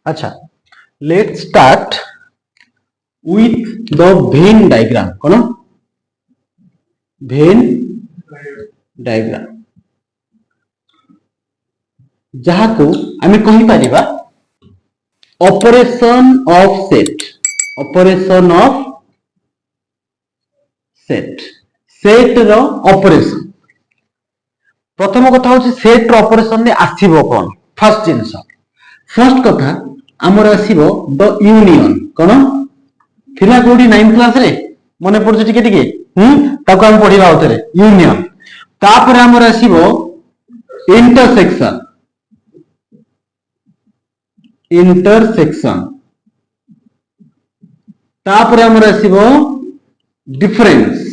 अच्छा, let's start with the Venn diagram. कौन Venn diagram जहाँ को आम कही पारिबा operation of set. Operation of set, set रो ऑपरेशन। प्रथम कथा हूँ सेट रो ऑपरेशन में आसीबो कौन। फर्स्ट जिनस फर्स्ट कथा आमर आसीबो द यूनियन। कौन थिला कोडी 9th क्लास रे मने पड़छ टिके टिके ताको हम पढिबा उतरे यूनियन। तापर आमर आसीबो इंटरसेक्शन। इंटरसेक्शन तापर आमर आसीबो डिफरेंस।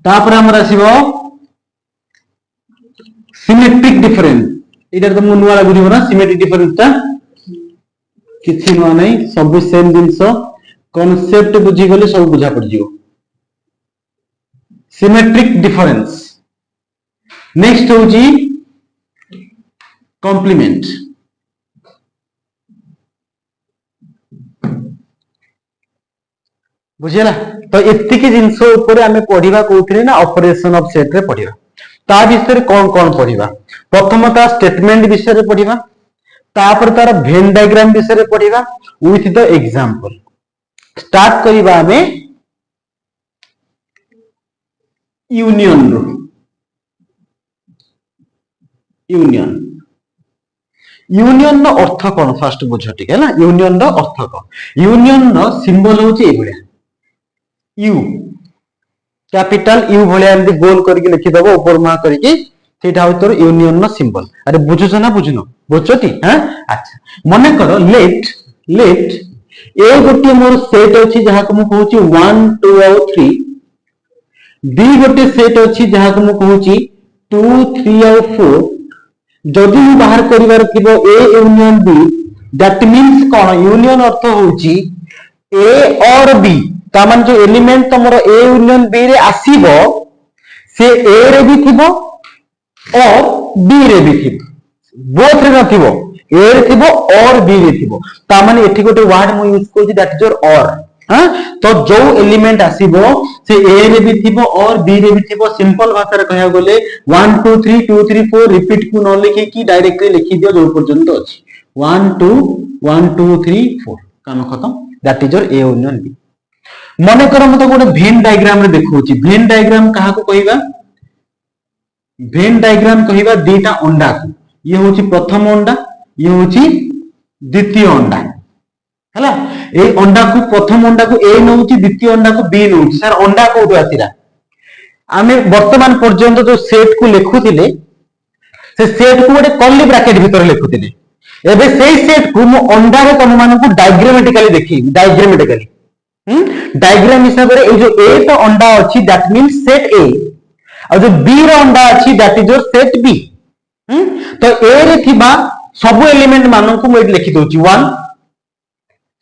तापर आमर आसीबो सिमेट्रिक डिफरेंस। इधर तो मुन वाला बुझिबो ना सिमेट्रिक डिफरेंस ता किछि न नै सब सेम जिंस कांसेप्ट बुझी गले सब बुझा पड़ जियो। Symmetric difference. नेक्स्ट हो जी कॉम्प्लीमेंट। बुझिला तो एतिकी जिंस ऊपर आमे पढिबा कोथरे ना ऑपरेशन ऑफ सेट रे पढिबा। ता विषय कौन कौन पढ़ा प्रथम ता स्टेटमेंट विषय पढ़ा तापर तार भेन डायग्राम विषय पढ़ा विथ द एग्जांपल। स्टार्ट करिबा हमें यूनियन रो। यूनियन यूनियन रो अर्थ कौन फास्ट बुझ टिके ना। यूनियन रो अर्थ कौन। यूनियन रो सिंबल होची ए भलिया यू कैपिटल यू भलिया एमती गोल करके लिखि दबो ऊपर मा करके सेटा हो तोर यूनियन नो सिंबल। अरे बुझुछ ना बुझनो बुझछटी। हां अच्छा मने करो लेट ए गोटे मोर सेट अछि जहा को मु कहूची 1 2 और 3। बी गोटे सेट अछि जहा को मु कहूची 2 3 और 4। जदि मु बाहर करिवार थिबो A union B that means कोन यूनियन अर्थ होची ए और बी। ता मान जो एलिमेंट तमरो ए यूनियन बी रे आसीबो से ए रे भी थिबो और बी रे भी थिबो। बोथ रे नथिबो ए रे थिबो और बी रे थिबो। ता माने एठी गोटे वर्ड मु यूज करछि दैट इज योर और। हां तो जो एलिमेंट आसीबो से ए रे भी थिबो और बी रे भी थिबो। सिंपल भाषा रे कहया गले 1 2 3 2 3 4 रिपीट को न लिखि कि डायरेक्टली लिखि दियो जो पर्यंत अछि 1 2 1 2 3 4 काम खत्म। That is your A union B. मने करो मते गोटे भेन डायग्राम रे देखौची। भेन डायग्राम कहा को कहिबा भेन डायग्राम कहिबा दीटा अंडा को। ये होची प्रथम अंडा ये होची द्वितीय अंडा हला। ए अंडा को प्रथम अंडा को ए नउची द्वितीय अंडा को बी नउची। सर अंडा कोठो आतिरा आमे वर्तमान पर्यंत जो सेट को लेखुतिले से सेट को गोटे कर्ली ब्रैकेट भीतर लेखुतिले। एबे सेई सेट को मु अंडा रे तम मानन को डायग्रामेटिकली देखि डायग्रामेटिकली डायग्राम हिसाब रे ए जो ए तो अंडा अछि दैट मींस सेट ए और जो बी रो अंडा अछि that is your set B. तो ए रे थिबा सब एलिमेंट मानन को मैं लिखि दोची 1।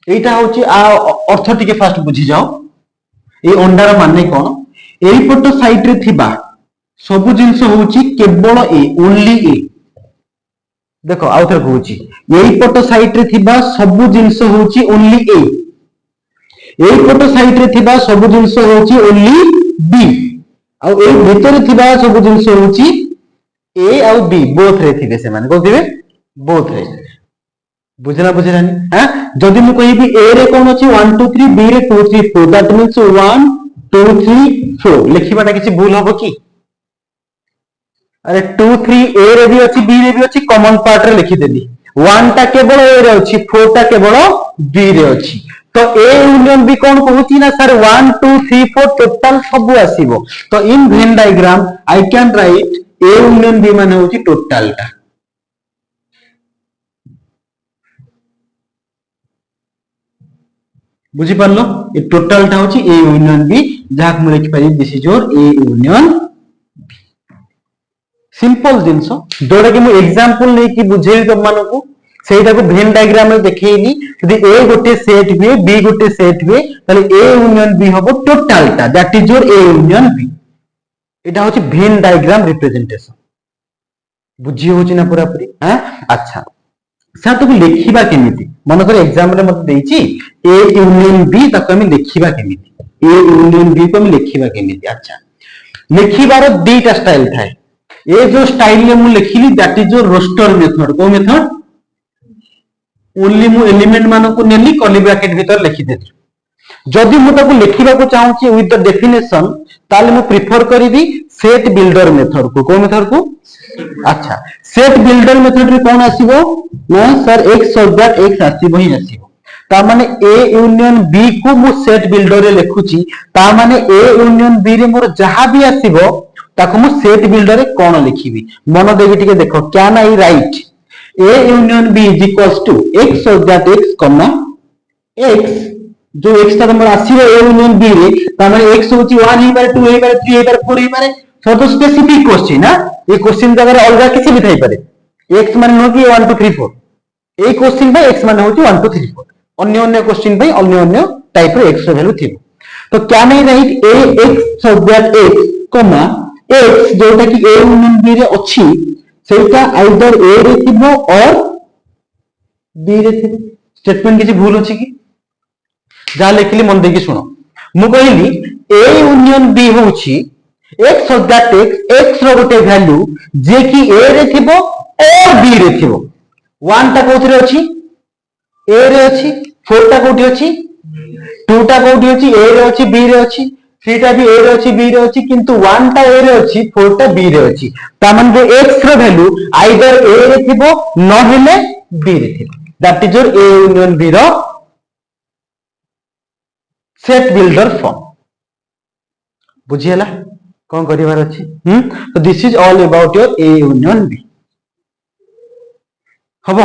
एटा होची अर्थ टिके फास्ट बुझी जाओ ए अंडा रो माने कोन। एई पट साइड रे थिबा सब जिंस होची केवल ए ओनली ए। देखो आउथर कहूची एई पट साइड रे थिबा सब जिंस होची ओनली ए। ए पट साइड रे थिबा सब जिंस होची ओनली बी आ ए भीतर थिबा सब जिंस होची ए और बी बोथ रे थिबे। से माने कोथिबे बोथ रे। बुझला बुझलानी। हां जदि मु कहिबी ए रे कोन अछि 1 2 3 बी रे 2 3 4 दैट मींस 1 2 3 4 लिखिबाटा किछि भूल होबो की। अरे 2 3 ए रे भी अछि बी रे भी अछि कॉमन पार्ट रे लिखि देली। 1 टा केवल ए रे अछि 4 टा केवल बी रे अछि। तो ए यूनियन बी कौन कहूची ना सर 1 2 3 4 टोटल सब आसीबो। तो in Venn diagram I can write A union B माने होची टोटल टा। बुझी पारलो ए टोटल टा होची ए यूनियन बी जहा हम लिखि पारी this is your A union B. Simple जिंस जोडा कि मु एग्जांपल नै कि बुझेई त मानको सेटा को भेन डायग्राम में देखैली। यदि ए गोटे सेट हुए बी गोटे सेट हुए ताले ए यूनियन बी हबो टोटल टा that is your A union B. एटा होची भेन डायग्राम रिप्रेजेंटेशन बुझी होची ना पूरा पूरी हां अच्छा सर तो लिखिबा केमिति मन कर एग्जाम रे मत देछि ए यूनियन बी तक हम लिखिबा केमिति ए यूनियन बी को हम लिखिबा केमिति अच्छा लिखिबार दुईटा स्टाइल थाए ए जो स्टाइल में मु लिखिली that is your roster method को मेथड ओनली मु एलिमेंट मानो को नेली कर्ली ब्रैकेट भीतर लिखि देली जदि मु ताको लिखिबा को चाहूची विथ द डेफिनेशन ताले मु प्रिफर करिबी सेट बिल्डर मेथड को मेथड को अच्छा सेट बिल्डर मेथड रे कोन आसीबो ना sir x so that x आसीबो ही आसीबो ता माने a यूनियन b को मु सेट बिल्डर रे लिखुची ता माने a यूनियन b रे मोर जहा भी आसीबो ताको मु सेट बिल्डर रे कोन लिखिबी मन देबी टिके देखो can I write a union b is equals to x so that x comma x जो x ता मोर आसीबो a यूनियन b रे ता माने x होची 1 ही बारे 2 ही बारे 3 ही बारे 4 ही बारे फॉर द स्पेसिफिक क्वेश्चन ना ये क्वेश्चन जगह रे अलगा किछि भी थाई पारे x माने नो कि 1 2 3 4 ए क्वेश्चन पे x माने होची 1 2 3 4 अन्य अन्य क्वेश्चन पे अन्य अन्य टाइप रे x रो वैल्यू थिबो तो can I write a x so that x comma x जोटा कि a यूनियन b रे अछि सेटा आइदर a रे थिबो और b रे थिबो स्टेटमेंट किछि भूल अछि कि जा लिखली मन देखि सुनो मु कहली a यूनियन b होछि x सो दैट x रो गोटे वैल्यू जे कि a रे थिबो और b रे थिबो 1 टा कोथरे अछि a रे अछि 4 टा कोठी अछि 2 टा कोठी अछि a रे अछि b रे अछि 3 टा भी a रे अछि b रे अछि किंतु 1 टा a रे अछि 4 टा b रे अछि ता माने जे x रो वैल्यू आइदर a रे थिबो न हेले b रे थिबो that is your a union b रो सेट बिल्डर फॉर्म बुझियला कौन करिवार अछि तो this is all about your A union B हबो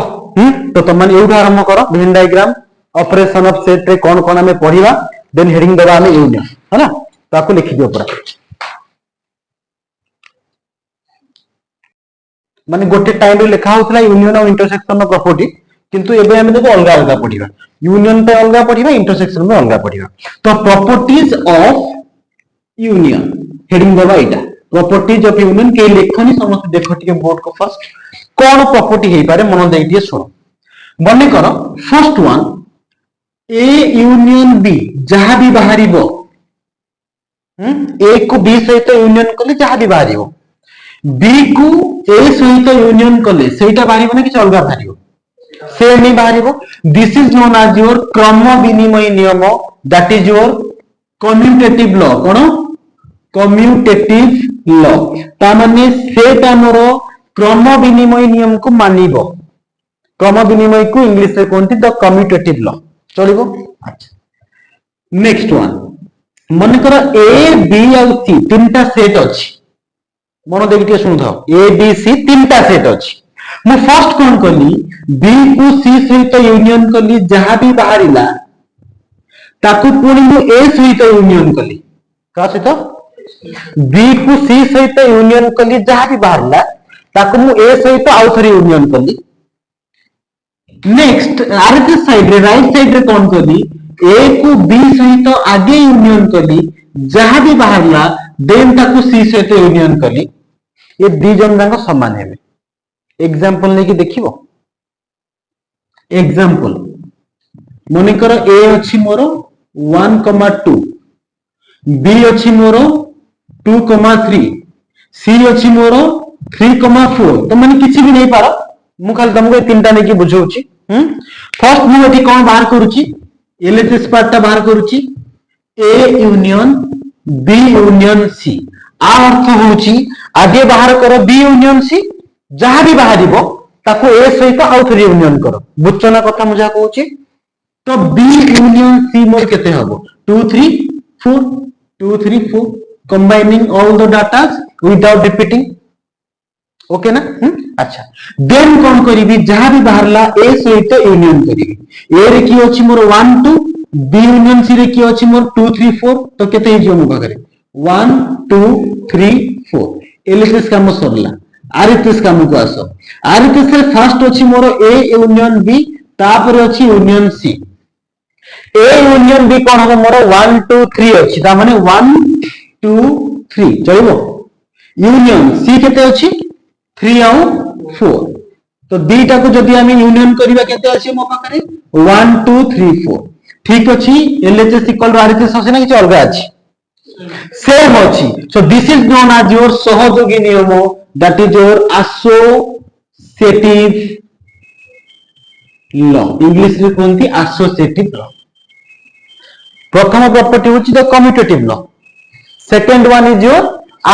तो तमन एउठा आरंभ करो भेन डायग्राम ऑपरेशन ऑफ सेट रे कोन कोन हमें पढिबा देन हेडिंग दबा हमें यूनियन है ना ताको लिखि दियो पूरा माने गोटे टाइम रे लिखा होतला यूनियन और इंटरसेक्शन ऑफ प्रॉपर्टी किंतु एबे हमें देखो अलगा अलगा पढिबा यूनियन पे अलगा पढिबा इंटरसेक्शन में अलगा पढिबा तो प्रॉपर्टीज ऑफ यूनियन हेडिंग दबा इटा प्रॉपर्टीज ऑफ यूनियन के लेखनी समस्त देखो टिके बोर्ड को फर्स्ट कोन प्रॉपर्टी हे पारे मन देई दिए सुनो बने करो first one A union B जहां भी बाहरिबो ए को बी सहित यूनियन कले जहां भी बाहरिबो बी को ए सहित यूनियन कले सेटा बाहरिबो ना कि अलगा बाहरिबो से नहीं बाहरिबो this is known as your क्रम विनिमय नियम that is your commutative law कोन कम्यूटेटिव लॉ ता माने सेटा मोर क्रम विनिमय नियम को मानिबो क्रम विनिमय को इंग्लिश रे कोनती द कम्यूटेटिव लॉ चलिबो अच्छा नेक्स्ट वन मन कर ए बी और सी तीनटा सेट अछि मन देखि सुन थाओ ए बी सी तीनटा सेट अछि मु फर्स्ट कोन करली बी को सी सहित यूनियन करली जहां भी बाहरिला ताकू पुणी मु ए सहित यूनियन करली का सहित बी को सी सहित यूनियन करली जहां भी बाहरिला ताकू मु ए सहित आउ थरी यूनियन करली नेक्स्ट आर के साइड रे राइट साइड रे कोन करली ए को बी सहित आगे यूनियन करली जहां भी बाहरला देन ताकू सी सहित यूनियन करली ये दी जन जांग समान हेबे एग्जांपल लेके देखिबो एग्जांपल मने कर ए अछि मोर 1,2 बी अछि मोर 2,3 सी अछि मोर 3,4 तो माने किछि भी नहीं पारो मु खाली तुमको तीनटा नै कि बुझौछि फर्स्ट मु एठी कोन बाहर करूछि एलएचएस पार्ट ता बाहर करूछि A union B union C आ अर्थ होछि आगे बाहर करो बी यूनियन सी जहां भी बाहरिबो ताको ए सहित आउ थरी यूनियन करो बुझछना कथा मुझा कहूछि तो बी यूनियन सी मोर केते हबो 2 3 4 2 3 4 combining all the data without repeating okay ना अच्छा देन कोन करिवि जहां भी बाहरला ए सहित यूनियन करिवि ए रे की अछि मोर 1 2 बी यूनियन सी रे की अछि मोर 2 3 4 तो केते हिजो मो पाखरे 1 2 3 4 एलएचएस काम सरला आरएचएस काम को आसो आरएचएस रे फर्स्ट अछि मोर ए यूनियन बी तापर अछि union C A union B कोन हो मोर 1 2 3 अछि ता माने 1 2 3 चलिबो यूनियन सी केते अछि 3 आउ 4 तो दीटा को जदि आम यूनियन करबा केते अछि मो पाखरे 1 2 3 4 ठीक अछि एलएचएस इक्वल आरएचएस अछि ना कि अलगा अछि सेम अछि so this is known as your सहयोगी नियम that is your associative law English रे कहंती एसोसिएटिव लॉ प्रथम प्रॉपर्टी होची the commutative law second one is your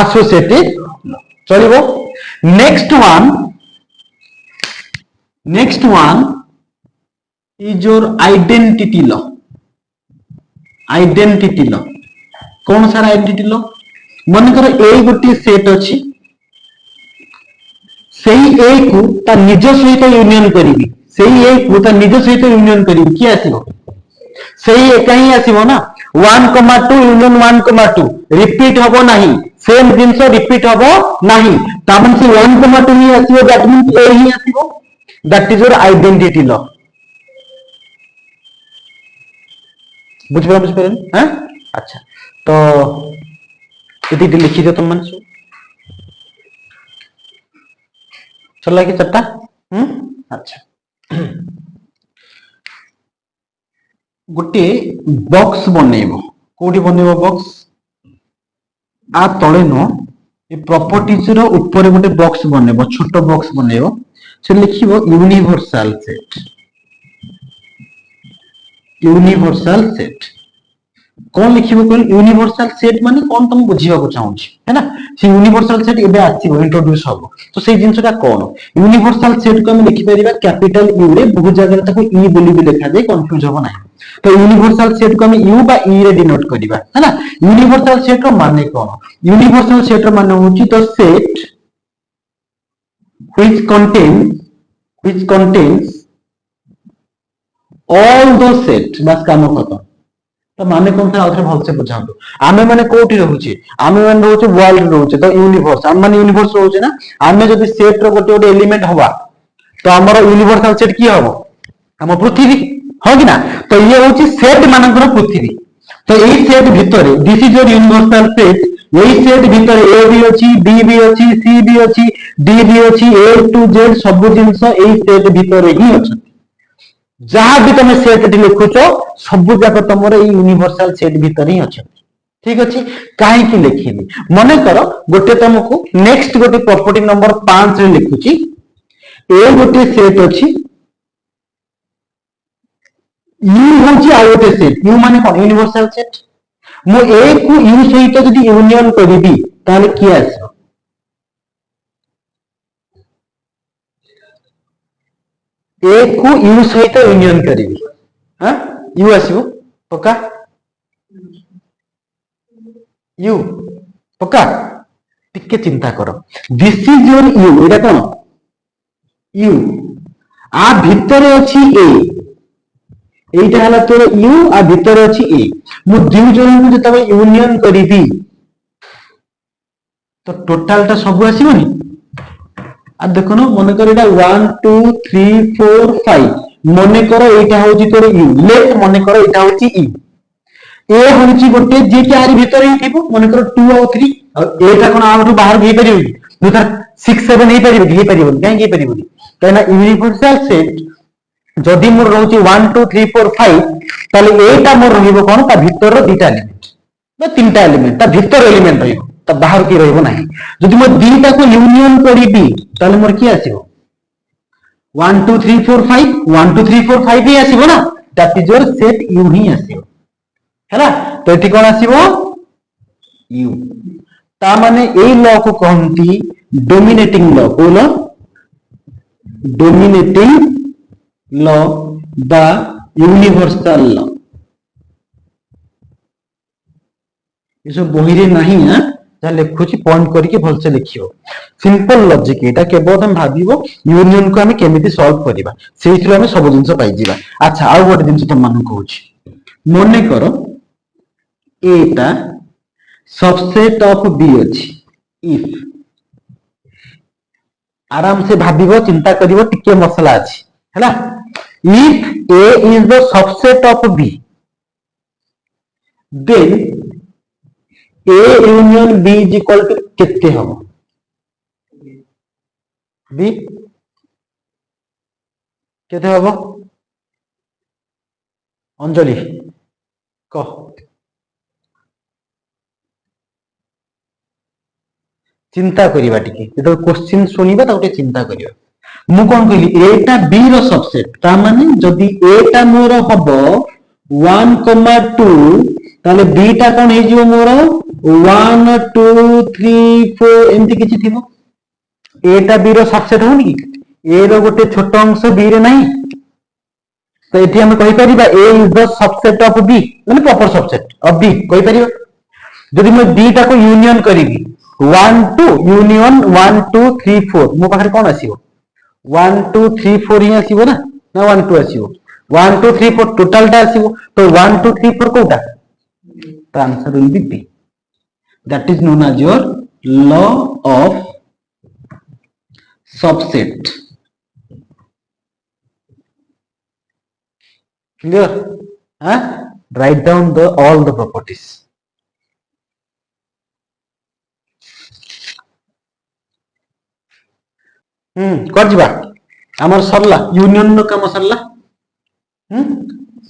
associative law चलिबो next one is your identity law identity law कौन सारा identity law मन कर ए गोटी सेट अछि सही ए को ता निज सहित यूनियन करिवि सही ए को ता निज सहित यूनियन करिवि की आसीबो सही एका ही आसीबो ना 1,2 यूनियन 1,2 रिपीट हबो नाही सेम जिंस रिपीट हबो नाही ता मन से 1,2 ही आसीबो दैट मींस ए ही आसीबो that is your identity law बुझ पारे हां अच्छा तो यदि लिखी दो तुम मन सब चला कि चट्टा अच्छा गोटे बॉक्स बनेइबो कोठी बनेइबो बॉक्स आ तळे न ए प्रॉपर्टीज रो ऊपर गोटे बॉक्स बनेइबो छोटो बॉक्स बनेइबो से लिखिबो यूनिवर्सल सेट कौन लिखिबो कोन यूनिवर्सल सेट माने कौन तुम बुझिबा को चाहूची है ना से यूनिवर्सल सेट एबे आसीबो इंट्रोड्यूस होबो तो से जिंसटा कोन यूनिवर्सल सेट को हम लिखि परिबा कैपिटल यू रे बहुत जगह ताको ई बोली भी लिखा जाय कंफ्यूज होबो नाही तो यूनिवर्सल सेट को हम यू बा ई रे डिनोट करिबा है ना यूनिवर्सल सेट रो माने कोन यूनिवर्सल सेट रो माने होची तो set which contains all the set बस काम खत्म तो माने कौन था आउथरे भलसे बुझांतो आमे माने कोठी रहउची आमे माने रहउची वर्ल्ड रहउची तो यूनिवर्स आमे माने यूनिवर्स रहउची ना आमे जदी सेट रो गोटे गोटे एलिमेंट हवा तो हमर यूनिवर्सल सेट की हबो हम पृथ्वी हो कि ना तो ये होची सेट मानकर पृथ्वी तो एई सेट भितरे this is your universal set AE set भितरे ए भी अछि बी भी अछि सी भी अछि डी भी अछि ए टू जेड सब जिंस एई सेट भितरे ही अछि जहां भी तुम सेट लिखुचो सब जाक तुमर यूनिवर्सल सेट भीतर ही अच्छा ठीक अच्छे कहीं लिखिनी मन कर गोटे तुमको नेक्स्ट गोटे प्रॉपर्टी नंबर 5 रे लिखुची ए गोटे सेट अच्छी यू होची आ गोटे सेट यू माने कोन यूनिवर्सल सेट मो ए को यू सहित जदी यूनियन करिबी ताले की आसो ए को यू सहित यूनियन करिवि हां यू आसीबो पक्का यू पक्का टिके चिंता करो this is your you Etah cone you आ भितरे अछि ए एटा हला तोर यू आ भितरे अछि ए मु दिउ जन को जतबे यूनियन करिवि तो टोटल टा सब आसीबोनी आ देखो ना मन कर 1 2 3 4 5 मन कर एटा होची तोर यू लेफ्ट मन कर एटा होची ई ए होची गोटे जे चारि भीतर ही थिबो मन कर 2 और 3 और एटा कोन आउट बाहर भी परिबो दो 6 7 ही परिबो काहे की परिबो काना यूनिवर्सल सेट जदी मोर रहउची 1 2 3 4 5 ताले एटा मोर रहिबो कोन ता भीतर रो दुटा एलिमेंट बा तीनटा एलिमेंट ता भीतर एलिमेंट रहिबो ता बाहर की रहिबो नाही जदी मो दीटा को यूनियन करिबी ताले मोर की आसीबो 1 2 3 4 5 1 2 3 4 5 ही आसीबो ना that is your set U ही आसीबो हैला तो एठी कोन आसीबो यू ता माने ए लॉ को कहंती डोमिनेटिंग लॉ बोलो डोमिनेटिंग लॉ बा यूनिवर्सल लॉ ये सब बही रे नहीं है जा लिखुची पॉइंट करके भलसे लिखियो सिंपल लॉजिक एटा केवल हम भाबिबो यूनियन को हम केमिति सॉल्व करिबा सेइथरो हम सब जिंस पाइ जिबा अच्छा आ गोटे जिंस त मान कहूची मने करो एटा सबसेट ऑफ बी अछि इफ आराम से भाबिबो चिंता करिवो टिके मसला अछि हैला if A is the subset of B then A union B is equal to कितने हम बी केते हबो अंजलि कह चिंता करिबा टिके जेतो क्वेश्चन सुनिबा ता उटे चिंता करिबा मु कोन कहली ए टा बी रो सबसेट ता माने जदी ए टा मोर हबो 1,2 ताले बी टा कोन हे जिवो मोर 1 2 3 4 एमती किछि थिबो ए टा बी रो सबसेट होनी कि ए रो गोटे छोट अंश बी रे नाही तो एठी हम कहि परिबा A is the subset of B माने प्रॉपर सबसेट ऑफ बी कहि परिबा जदि मैं बी टा को यूनियन करिवि 1 2 यूनियन 1 2 3 4 मो पाखरे कोन आसीबो 1 2 3 4 ही आसीबो ना 1 2 आसीबो 1 2 3 4 टोटल टा आसीबो तो 1 2 3 4 कोटा तो answer will be B that is known as your law of subset clear हाँ write down the all the properties कर जिबा हमर सरला यूनियन नो काम सरला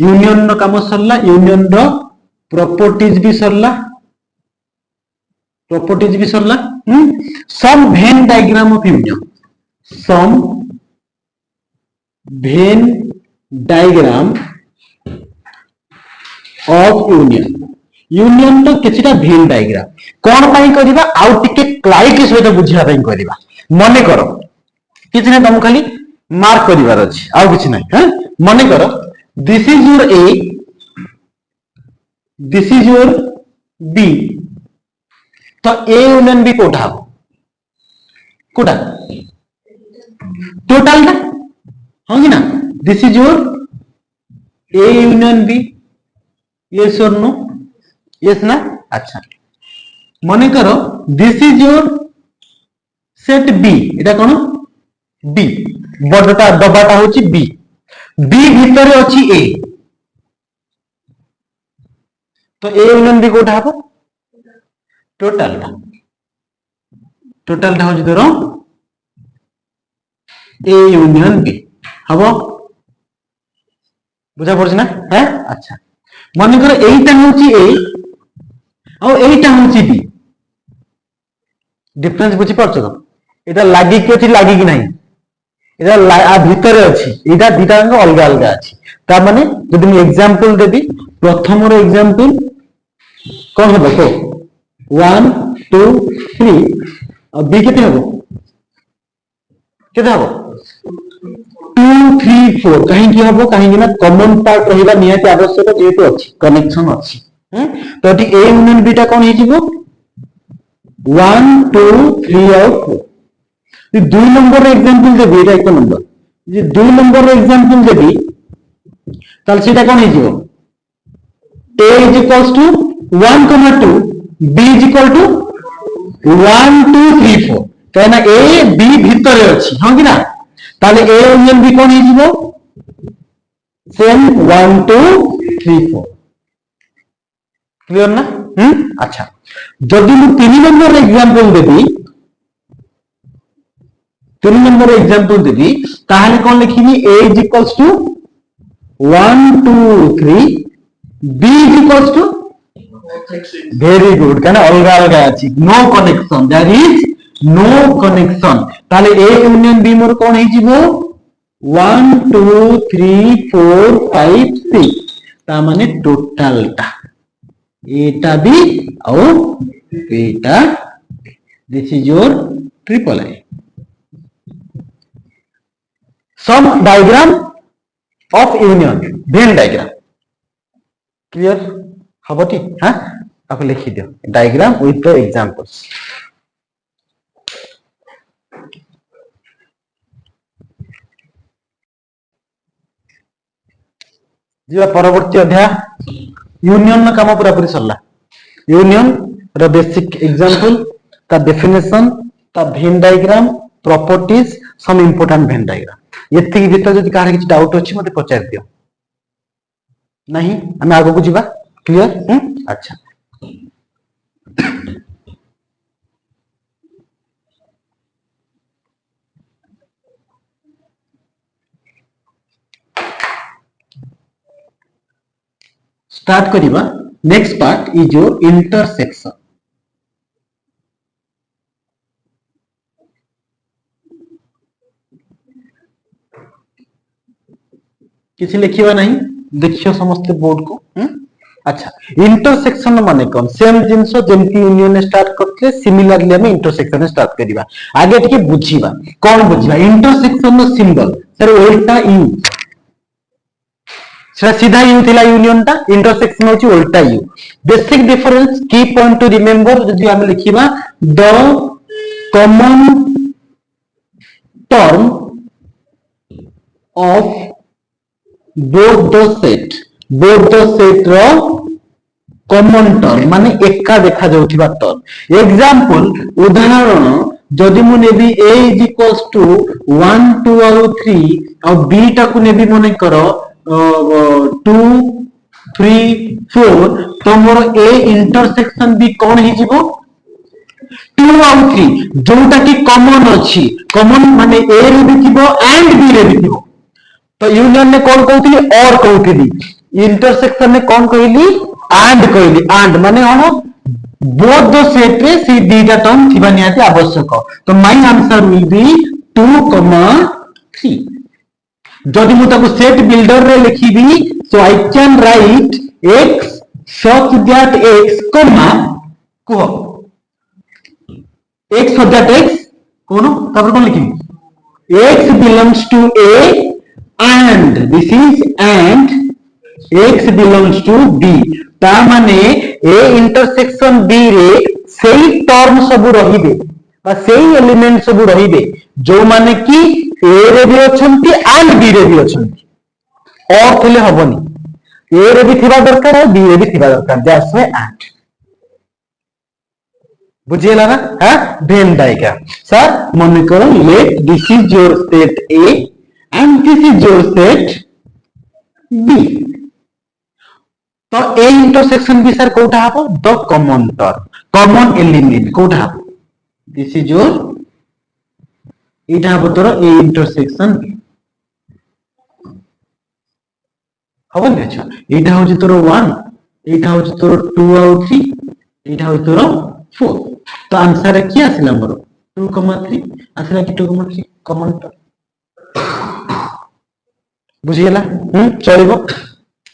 यूनियन नो काम सरला यूनियन रो प्रॉपर्टीज भी सरला some Venn diagram of union some Venn diagram of union तो किछिटा वेन डायग्राम कोन पई करबा आउ टिके क्लाइक सहित बुझिया पई करबा मने करो किछि नै तम खाली मार्क करिवार अछि आउ किछि नै ह मने करो this is your A this is your B तो ए यूनियन बी कोठा कोठा टोटल टा हां कि ना this is your A union B yes और नो यस ना अच्छा मने करो this is your set B एटा कोन बी बड़टा दबाटा होची बी बी भीतर अछि ए तो ए यूनियन बी कोठा हबो टोटल टा होची तोरो ए यूनियन बी हबो बुझा पड़छ ना है अच्छा मन कर एटा होची ए और एटा होची बी डिफरेंस बुझी पड़छ तो एटा लागी कि अछि लागी कि नहीं एटा भीतर अछि एटा दिटा अंग अलग अलग अछि ता माने जदि मैं एग्जांपल देबी प्रथम रो एग्जांपल कोन हबो को 1 2 3 अब बी केते हबो 2 3 4 कहीं कि हबो कहीं कि ना कॉमन पार्ट रहिबा नियत आवश्यक जेतु अछि कनेक्शन अछि तो एटी ए यूनियन बी टा कोन हे जिवो 1 2 3 और 4 ये 2 नंबर रे एग्जांपल देबी एटा एक नंबर जे 2 नंबर रे एग्जांपल देबी ताल सेटा कोन हे जिवो a is equals to 1 2 b is equal to 1 2 3 4 कहना a b भीतर अछि हां कि ना ताले a यूनियन b कोन हे जिवो सेम 1 2 3 4 क्लियर ना अच्छा जदि मु 3 नंबर रे एग्जांपल देबी 3 नंबर एग्जांपल देबी ताहले कोन लिखिबी a is equals to 1 2 3 b is equals to very good कहना अलगा अलगा अछि no connection there is no connection ताले a यूनियन b मोर कोन हे जिवो 1 2 3 4 5 6 ता माने टोटल टा एटा बी और एटा this is your triple I some diagram of union Venn diagram clear हबटी हां आप लिखि दियो डायग्राम विथ द एग्जांपल्स जीवा परवर्ती अध्याय यूनियन न काम पूरा पूरी सरला यूनियन र बेसिक एग्जांपल ता डेफिनेशन ता वेन डायग्राम प्रॉपर्टीज सम इंपोर्टेंट वेन डायग्राम एति भीतर जदि कार किछ डाउट अछि मते पचार दियो नहीं हम आगो को जीवा क्लियर अच्छा स्टार्ट करिबा next part is your intersection. किसी लिखिबा नहीं, देखियो समस्त बोर्ड को। अच्छा, इंटरसेक्शन माने कौन? सेम जिंस जेमती यूनियन स्टार्ट करते सिमिलरली हम इंटरसेक्शन स्टार्ट करिबा। आगे टिके बुझिबा कौन बुझिबा इंटरसेक्शन नो सिंबल सर उल्टा यू, सर सीधा यू थिला यूनियन टा, इंटरसेक्शन होची उल्टा यू। बेसिक डिफरेंस की पॉइंट टू रिमेंबर जदि हम लिखिबा the common term of both the set रो कॉमन टर्म माने एका देखा जाउथिबा टर्म। एग्जांपल उदाहरण जदि मु नेबी a इज इक्वल्स टू 1 2 और 3 और b टा को नेबी मने करो 2 3 4 तो मोर a इंटरसेक्शन b कोन हि जिवो 2 और 3 जोटा की कॉमन अछि। कॉमन माने a रे भी थिबो एंड b रे भी थिबो। तो यूनियन ने कौन कहती और कहती, इंटरसेक्शन ने कौन कहली एंड कहली। एंड माने हम बोथ द सेट रे सी दीटा टर्म थिबा नियाती आवश्यक। तो माय आंसर विल बी 2, 3। जदि मु ताको सेट बिल्डर रे लिखिबी so I can write x such that x को x such that x कोनो तापर कोन लिखिबी x belongs to a and this is and x belongs to b। ता माने a इंटरसेक्शन b रे सेही टर्म सब रहिबे बा सेही एलिमेंट सब रहिबे जो माने कि a रे भी अछंती and b रे भी अछंती। और थिले हबनी a रे भी थिबा दरकार और b रे भी थिबा दरकार। दैट्स व्हाई and बुझियला ना। हां वेन डायग्राम सर मन करो let this is your set a and this is your set B। तो A intersection B सर कोटा हापो the common term common element कोटा हापो दिस इज योर इटा हापो तोर A intersection B हबन अच्छा। इटा होची तोर 1 इटा होची तोर 2 और 3 इटा होची तोर 4। तो आंसर क्या आसिला मोर 2,3 आसिला कि 2,3 कॉमन टर्म बुझियला। चलिबो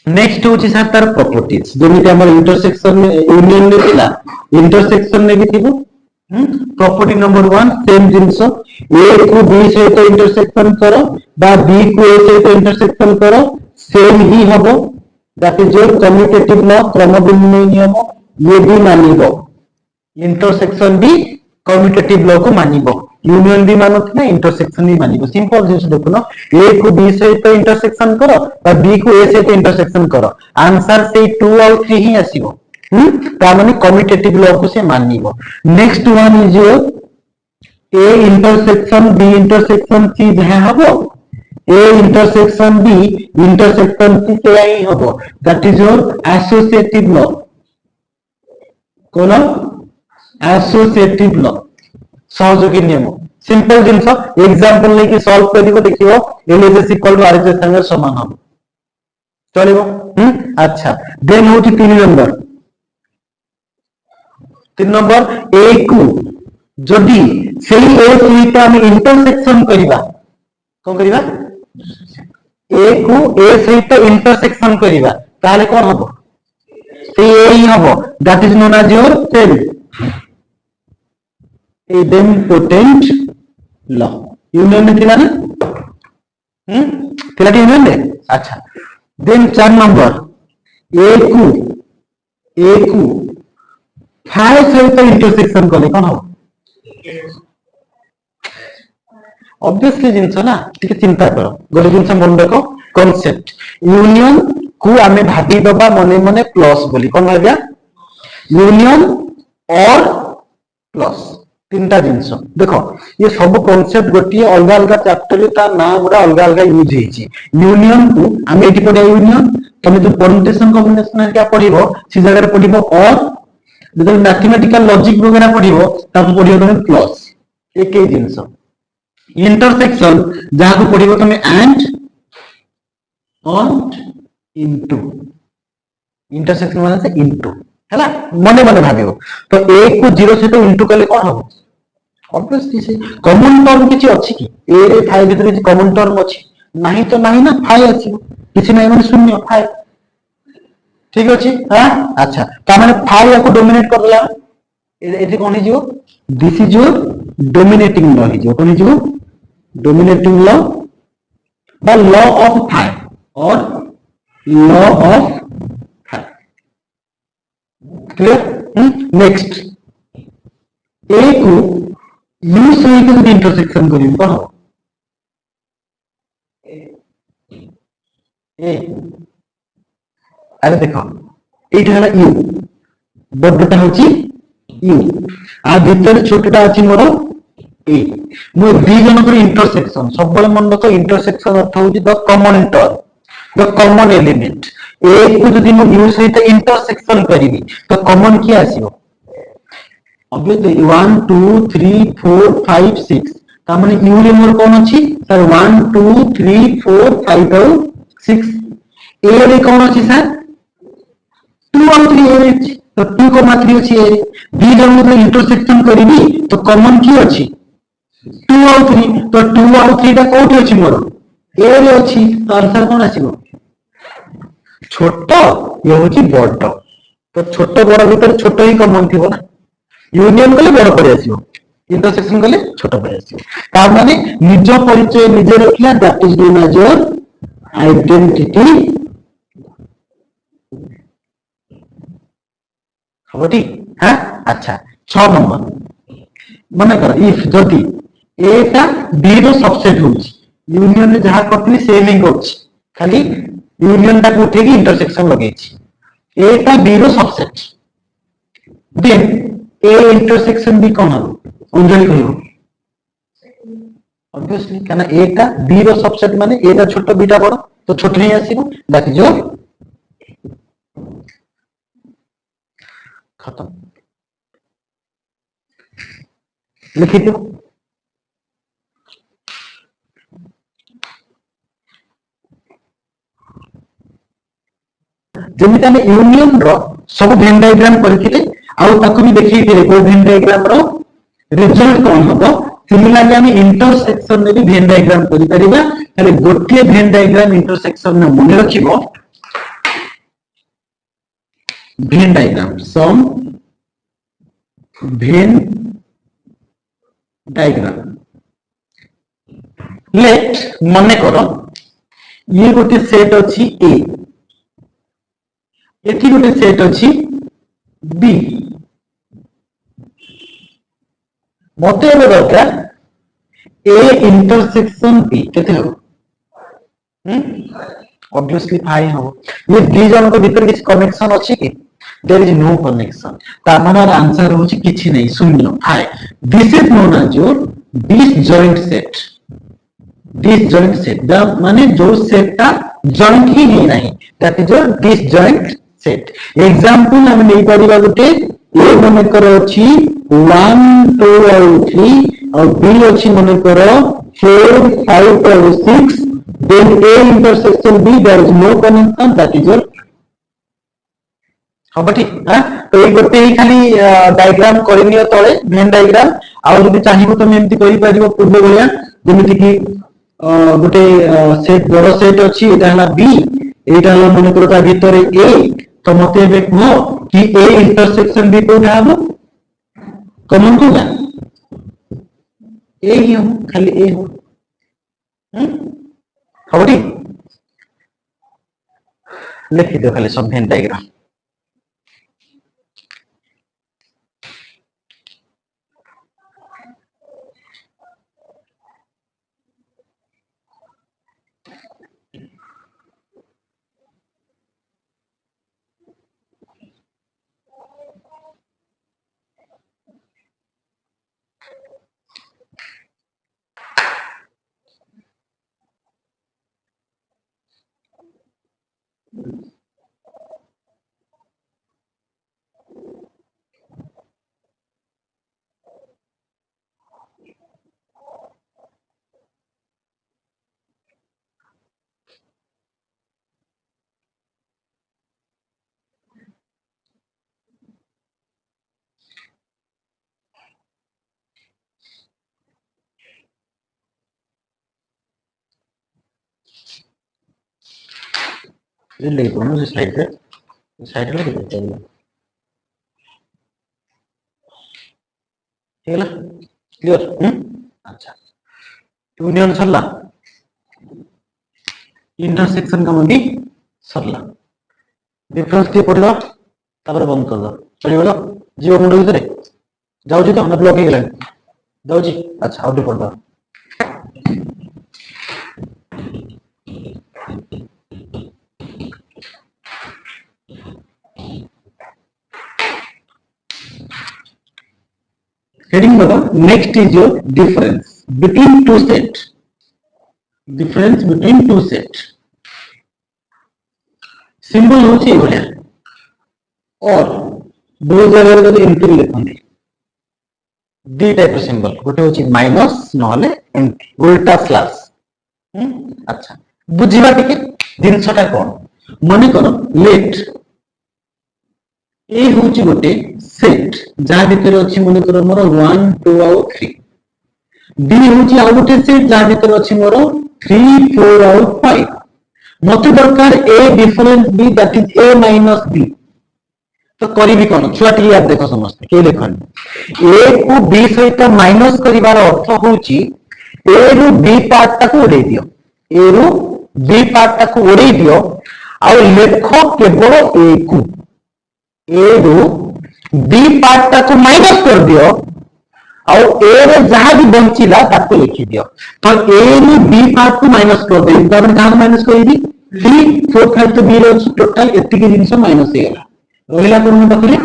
नेक्स्ट होची सर तार प्रॉपर्टीज जेमिति हमर इंटरसेक्शन में यूनियन में थिला इंटरसेक्शन में भी थिबो। प्रॉपर्टी नंबर 1 सेम जिंस a को b सहित इंटरसेक्शन करो बा b को a सहित इंटरसेक्शन करो सेम ही हबो। That is your commutative law क्रमबिन्नय नियम ये भी मानिबो। इंटरसेक्शन भी कम्यूटेटिव लॉ को मानिबो। यूनियन भी मानत ना इंटरसेक्शन भी मानिबो। सिंपल जिंस देखो ना a को b सहित इंटरसेक्शन करो बा b को a सहित इंटरसेक्शन करो आंसर से 2 और 3 ही आसीबो। ता माने कम्यूटेटिव लॉ को से मानिबो। Next one is your a intersection b intersection c जहां हबो a intersection b intersection c से ही हबो। That is your associative law. कोन एसोसिएटिव लॉ सहयोगी नियम सिंपल जिंस एग्जांपल लेके सॉल्व करिवो देखियो एल इक्वल टू आर संगे समान हो चलिबो। अच्छा देन होची 3 नंबर a को जदी सेही a सहित हम इंटरसेक्शन करिबा कोन करिबा a को a सहित इंटरसेक्शन करिबा ताले कोन हबो सेही a ही हबो। That is known as your same idempotent law union में थिला ना थिला यूनियन में। अच्छा देन 4 नंबर a को 5 सहित इंटरसेक्शन कले कोन हो ऑब्वियसली जिंस ना ठीक चिंता करो गोटे जिंस मन देखो कांसेप्ट यूनियन को आमे भाबी दबा मने मने प्लस बोली कोन भाबिया यूनियन और प्लस तीनटा जिंस देखो ये सब कांसेप्ट गोटी अलग अलग चैप्टर रे ता ना गुडा अलग अलग यूज हेची। यूनियन को आमे एठी पढिया यूनियन तमे जो परमुटेशन कॉम्बिनेशन क्या पढिबो सी जगह रे पढिबो और जब मैथमेटिकल लॉजिक वगैरह पढिबो ताको पढिबो तमे प्लस एक ही जिंस। इंटरसेक्शन जहां को पढिबो तमे एंड और इनटू इंटरसेक्शन माने से इनटू हैला मने मने भाबियो तो ए को 0 सहित इनटू कले कोन हो ऑब्वियसली से कॉमन टर्म किछि अछि कि ए रे फाइ भितर किछि कॉमन टर्म अछि नाही तो नाही ना फाइ अछि किछि नाही माने शून्य फाइ ठीक अछि हां अच्छा ता माने फाइ या को डोमिनेट करला एठी कोन हिजो this is your dominating law हिजो कोन हिजो dominating law the law of phi और law of phi clear next A को यू सहित इंटरसेक्शन करियो कह ए अरे देखो এইটা হলো ইউ বড়টা হচ্ছে ইউ আর ভিতরে ছোটটা আছে মোর এ মো দুই জনকৰ ইন্টারসেকশন सबବେଳେ মন রাখো ইন্টারসেকশন অর্থ হচ্ছে the common term the common element A को যদি মো ইউ সহিত ইন্টারসেকশন করিবি তো কমন কি আসিবো obviously 1 2 3 4 5 6 ता माने यू रे मोर कोन अछि सर 1 2 3 4 5 और 6 ए रे कोन अछि सर 2 और 3 ए रे तो 2 को मात्र अछि ए दी जन मतलब इंटरसेक्शन करिबी तो कॉमन की अछि 2 और 3 तो 2 और 3 टा कोठी अछि मोर ए रे अछि तो आंसर कोन आसीबो छोट ये होची बड़ तो छोट बड़ भीतर छोट ही कॉमन थिबो ना यूनियन कले बड़ पड़े आसीबो इंटरसेक्शन कले छोट पड़े आसीबो ता माने निज परिचय निजे रखिया that is known as your identity हबो ठीक हां अच्छा 6 नंबर मने कर इफ जदी ए टा बी रो सबसेट होची यूनियन रे जहा करथि सेम ही करछि खाली यूनियन टा उठे की इंटरसेक्शन लगेछि ए टा बी रो subset then A intersection B कोन हबो अंजलि कहियो ऑब्वियसली काना ए टा बी रो सबसेट माने ए टा छोट बी टा बड़ तो छोट ही आसीबो दैट इज योर खत्म लिखि दियो जेमिति हम यूनियन रो सब वेन डायग्राम करथिले आउ ताकू भी देखि थिले को वेन डायग्राम रो रिजल्ट कोन हबो सिमिलरली हम इंटरसेक्शन में भी वेन डायग्राम करि परिबा खाली गोटे वेन डायग्राम इंटरसेक्शन में मने रखिबो वेन डायग्राम सम वेन डायग्राम लेट मने करो ये गोटे सेट अछि ए एथि गोटे सेट अछि बी मते एबे दरकार ए इंटरसेक्शन बी केते हो ऑब्वियसली फाइ हो ये दी जन को भीतर किछ कनेक्शन अछि कि देयर इज नो कनेक्शन ता माने आंसर होछि किछ नै शून्य phi this is known as your disjoint set द माने जो सेट का जॉइंट ही नहीं that is your disjoint set example हम नहीं परिबा गुटे ए मने करो अछि 1 2 और 3 और बी अछि मने करो 4 5 और 6 then A intersection B there is no connection that is your हबो ठीक हां तो ए गोटे ही खाली डायग्राम करनियो तळे वेन डायग्राम आ जदि चाहिबो त एमति करि परिबो पूर्व भलिया जेमिति कि गोटे सेट बड़ सेट अछि एटा हला बी एटा हला मने करो ता भीतर ए तो मते एबे कहो कि ए इंटरसेक्शन बी कोठा हबो कमन कोला ए ही हो खाली ए हो हबो ठीक लिखि दो खाली सब वेन डायग्राम ये ले दोनों से साइड रे लगे चलिए ठीक है ना क्लियर अच्छा यूनियन सरला इंटरसेक्शन का भी सरला डिफरेंस टे पड़ला तापर बंद कर दो चली गलो जीव मुंड भीतर जाउची तो ना ब्लॉक हे गेला जाउची अच्छा आउट पड़ दो heading बताओ next is your difference between two set difference between two set symbol होची एभलिया और दो जगह जब एमटी लिखंदी दी टाइप सिंबल गोटे होची माइनस नहले एमटी उल्टा स्लैश अच्छा बुझिबा टिके जिनसटा कोन मने करो लेट ए होची गोटे सेट जा भितर अछि मने करो मोर 1 2 और 3 बी होची आ गोटे सेट जा भितर अछि मोर 3 4 और 5 मते दरकार A difference B that is A minus B तो करी भी कौन छुआ टी याद देखो समझते के देखन ए को बी सहित माइनस करिवार अर्थ होची ए रु बी पार्ट टाको उड़े दियो ए रु बी पार्ट टाको उड़े दियो आ लेखो केवल ए को ए रु बी पार्ट टाको माइनस कर दियो और ए रे जहां भी बंचिला ताको लिखि दियो तो ए रु बी पार्ट को माइनस कर दे तापर कहां माइनस करिबी 3 4 5 तो बी रे टोटल एति के जिंस माइनस हे गला रोहिला कोन पाखरे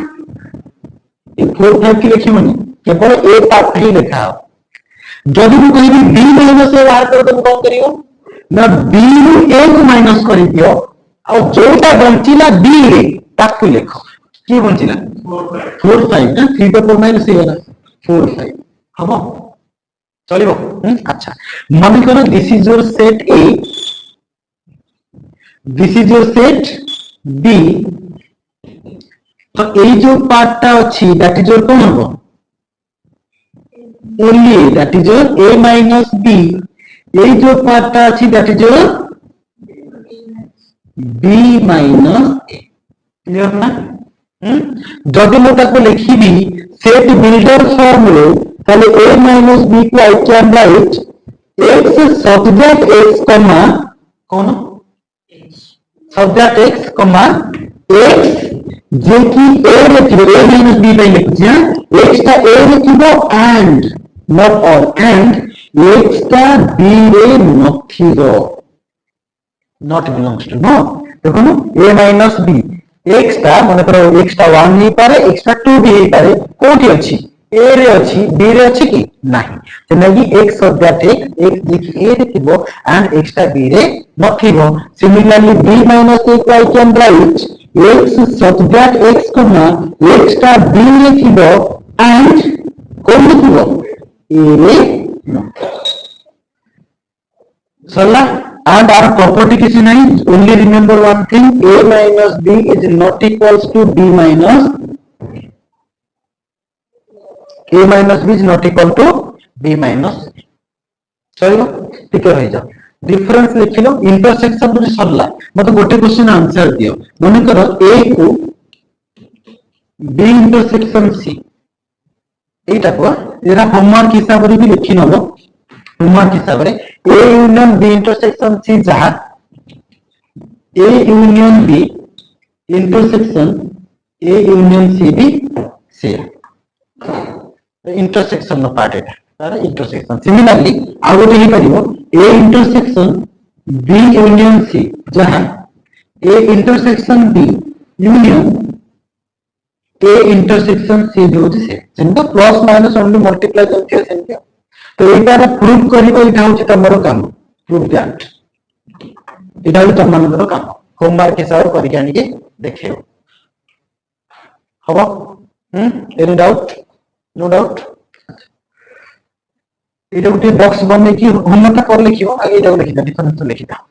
4 5 की लिखिबनी केवल ए पार्ट ही लिखा हो जदि भी कहिबी बी माइनस ए बाहर कर दो कौन करियो ना बी रु ए को माइनस करि दियो और जोटा बंचिला बी रे ताको लिखो की बंचिला 4 5 ना 3 तो 4 माइनस हे गला 4 5 हबो चलिबो अच्छा मन करो this is your set A this is your set B तो এই যে পার্টটা আছে দ্যাট ইজ ইওর কোন হবে only that is your a minus b এই যে পার্টটা আছে that is your b minus a clear না যদি মই তাকে লিখিবি সেট বিল্ডার ফর্মুলা তাহলে a minus b को I can write x subject x comma কোন subject x comma x जे कि a लिखिबो a minus b by लिखछि x टा a लिखिबो and not or and x टा b रे नथिबो not belongs to no देखो ना a minus b x टा माने करो x टा 1 नहीं पारे x टा 2 भी नहीं पारे कोठी अछि a रे अछि b रे अछि कि नाही तो लागि x subject x देखि a लिखिबो and x टा b रे नथिबो similarly b minus a को I can write x subject x comma x टा b लिखिबो and कोन लिखिबो a रे सरला and our property किसी नहीं only remember one thing a minus b is not equals to b minus a minus b is not equal to b minus चलो ठीक है जाओ difference लिख लो intersection तो सरला मतलब गोटे क्वेश्चन आंसर दियो माने करो a को b इंटरसेक्शन c एटा को एरा होमवर्क हिसाब रे भी लिखि नलो होमवर्क हिसाब रे a union b intersection c जहा a union b intersection a union c भी c इंटरसेक्शन नो पार्ट है तार इंटरसेक्शन सिमिलरली आ गोटे ही परिबो a intersection b union c जहां a intersection b union a intersection c जो से सेंटा प्लस माइनस ओनली मल्टीप्लाई करथियो सेंटा तो एटा प्रूफ करिबो इटा होची तमरो काम प्रूफ दैट इटा भी तमरो काम होमवर्क हिसाब करि जानि के देखियो हबो एनी डाउट नो डाउट एटा गोटे बॉक्स बने कि होमवर्क कर लिखिबो आगे एटा लिखिता डिफरेंस लिखिता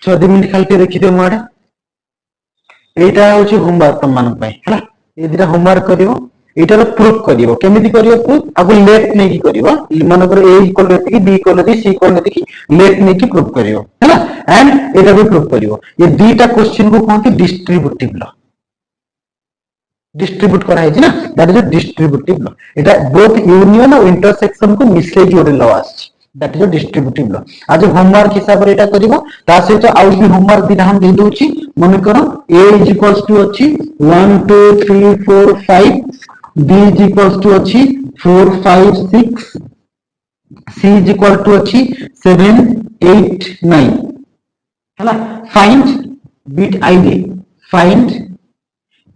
6 मिनिट खाली देखि दियो माडे एटा होची होमवर्क तुम मान पई हला ए दिटा होमवर्क करिवो एटार प्रूफ करिवो केमिति करिवो प्रूफ आगु लेफ्ट नै की करिवो मान कर a इक्वल एतिकी b इक्वल एतिकी c इक्वल एतिकी लेफ्ट नै की प्रूफ करिवो हला एंड एटा भी प्रूफ करिवो ये दीटा क्वेश्चन को कहते डिस्ट्रीब्यूटिव लॉ डिस्ट्रीब्यूट करा है ना that is distributive law Etah both union और इंटरसेक्शन को मिसले जोड़े लॉ आछि दैट इज डिस्ट्रीब्यूटिव लॉ आज होमवर्क हिसाब रे एटा करिवो ता सहित आउ भी होमवर्क दिना हम दे दोछि मन करो a इज इक्वल्स टू अछि 1 2 3 4 5 b इज इक्वल्स टू अछि 4 5 6 c इज इक्वल टू अछि 7 8 9 हला find bit ID find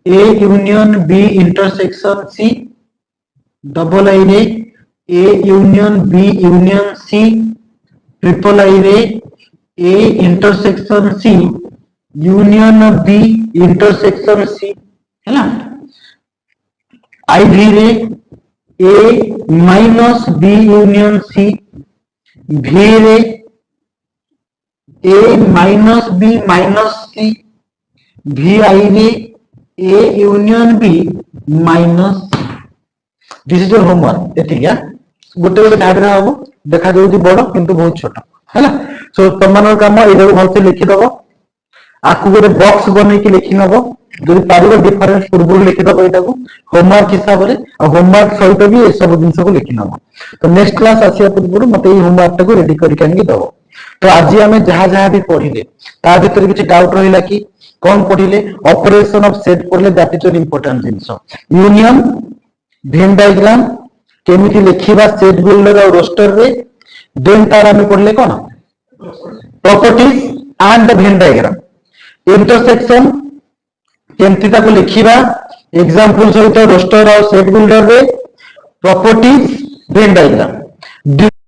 A union B intersection C double I रे A union B union C triple I रे A intersection C union B intersection C है ना IV रे A minus B union C V रे A minus B minus C VI रे A union B minus this is your homework एतिया गोटे गोटे card रे हबो देखा जाउची बड़ किंतु बहुत छोट हैला सो तमन काम एरो भलसे लिखि दबो आकु गोटे बॉक्स बनै के लिखि नबो जदि पारिबो डिफरेंस पूर्व लिखि दबो एटा को होमवर्क हिसाब रे आ होमवर्क सहित भी ए सब दिन को लिखि नबो तो नेक्स्ट क्लास आसिया पूर्व मते ई होमवर्क को रेडी करि कांगी दबो तो आज हमें जहां जहां भी पढिले ता भीतर किछि डाउट रहिला कि कौन पढ़िले ऑपरेशन ऑफ सेट पढ़ले दैट इज एन इंपोर्टेंट जिंस यूनियन वेन डायग्राम केमिति लिखिबा सेट बिल्डर और रोस्टर रे देन तार हम पढ़ले कोन properties and the Venn diagram intersection केमिति ताको लिखिबा एग्जांपल सहित रोस्टर और सेट बिल्डर रे प्रॉपर्टीज वेन डायग्राम